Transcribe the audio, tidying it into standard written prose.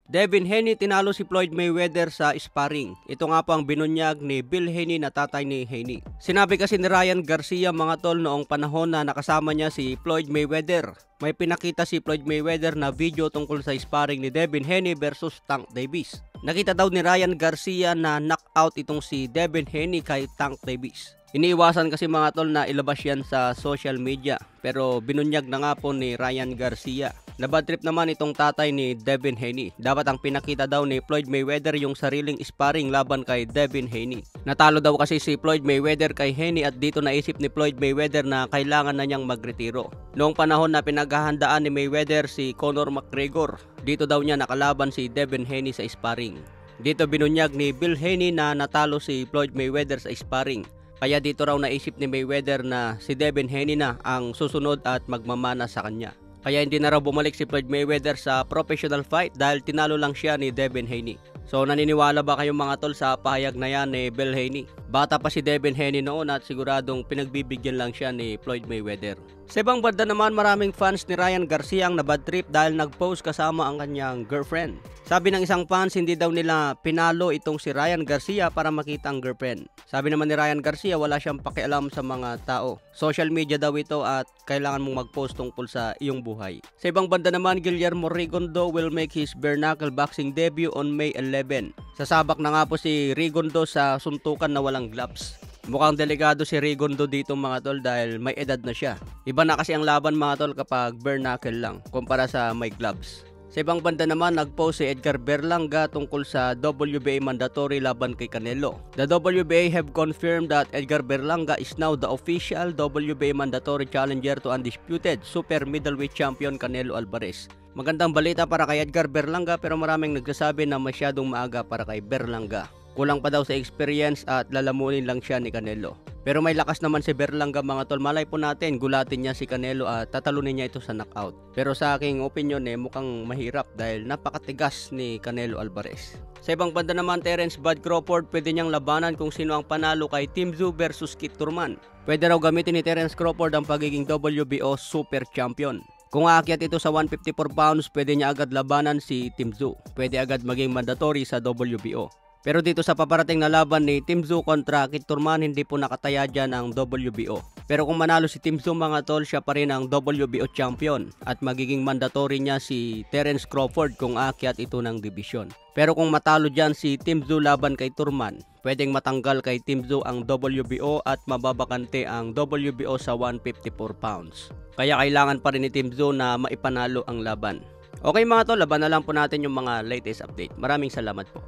Devin Haney tinalo si Floyd Mayweather sa sparring. Ito nga po ang binunyag ni Bill Haney na tatay ni Haney. Sinabi kasi ni Ryan Garcia mga tol noong panahon na nakasama niya si Floyd Mayweather. May pinakita si Floyd Mayweather na video tungkol sa sparring ni Devin Haney versus Tank Davis. Nakita daw ni Ryan Garcia na knockout itong si Devin Haney kay Tank Davis. Iniiwasan kasi mga tol na ilabas yan sa social media, pero binunyag na nga po ni Ryan Garcia. Nabad trip naman itong tatay ni Devin Haney. Dapat ang pinakita daw ni Floyd Mayweather yung sariling sparring laban kay Devin Haney. Natalo daw kasi si Floyd Mayweather kay Haney at dito naisip ni Floyd Mayweather na kailangan na niyang magretiro. Noong panahon na pinaghahandaan ni Mayweather si Conor McGregor, dito daw niya nakalaban si Devin Haney sa sparring. Dito binunyag ni Bill Haney na natalo si Floyd Mayweather sa sparring. Kaya dito raw naisip ni Mayweather na si Devin Haney na ang susunod at magmamana sa kanya. Kaya hindi na raw bumalik si Floyd Mayweather sa professional fight dahil tinalo lang siya ni Devin Haney. So naniniwala ba kayong mga tol sa pahayag na yan ni Bill Haney? Bata pa si Devin Haney noon at siguradong pinagbibigyan lang siya ni Floyd Mayweather. Sa ibang banda naman, maraming fans ni Ryan Garcia ang nabad trip dahil nag-post kasama ang kanyang girlfriend. Sabi ng isang fans, hindi daw nila pinalo itong si Ryan Garcia para makita ang girlfriend. Sabi naman ni Ryan Garcia, wala siyang pakialam sa mga tao. Social media daw ito at kailangan mong mag-post tungkol sa iyong buhay. Sa ibang banda naman, Guillermo Rigondeaux will make his bare knuckle boxing debut on May 11. Sasabak na nga po si Rigondeaux sa suntukan na walang gloves. Mukhang delikado si Rigondeaux dito mga tol dahil may edad na siya. Iba na kasi ang laban mga tol kapag bare knuckle lang kumpara sa may gloves. Sa ibang banda naman, nag-post si Edgar Berlanga tungkol sa WBA mandatory laban kay Canelo. The WBA have confirmed that Edgar Berlanga is now the official WBA mandatory challenger to undisputed super middleweight champion Canelo Alvarez. Magandang balita para kay Edgar Berlanga pero maraming nagsasabi na masyadong maaga para kay Berlanga. Kulang pa daw sa experience at lalamunin lang siya ni Canelo. Pero may lakas naman si Berlanga mga tol. Malay po natin, gulatin niya si Canelo at tatalunin niya ito sa knockout. Pero sa aking opinion mukhang mahirap dahil napakatigas ni Canelo Alvarez. Sa ibang banda naman, Terence Bud Crawford pwede niyang labanan kung sino ang panalo kay Tim Tszyu versus Kit Thurman. Pwede raw gamitin ni Terence Crawford ang pagiging WBO Super Champion. Kung aakyat ito sa 154 pounds, pwede niya agad labanan si Tim Tszyu. Pwede agad maging mandatory sa WBO. Pero dito sa paparating na laban ni Tim Tszyu kontra Kit Thurman, hindi po nakataya dyan ang WBO. Pero kung manalo si Tim Tszyu mga tol, siya pa rin ang WBO champion at magiging mandatory niya si Terence Crawford kung aakyat ito ng division. Pero kung matalo dyan si Tim Tszyu laban kay Thurman, pwedeng matanggal kay Tim Tszyu ang WBO at mababakante ang WBO sa 154 pounds. Kaya kailangan pa rin ni Tim Tszyu na maipanalo ang laban. Okay mga tol, laban na lang po natin yung mga latest update. Maraming salamat po.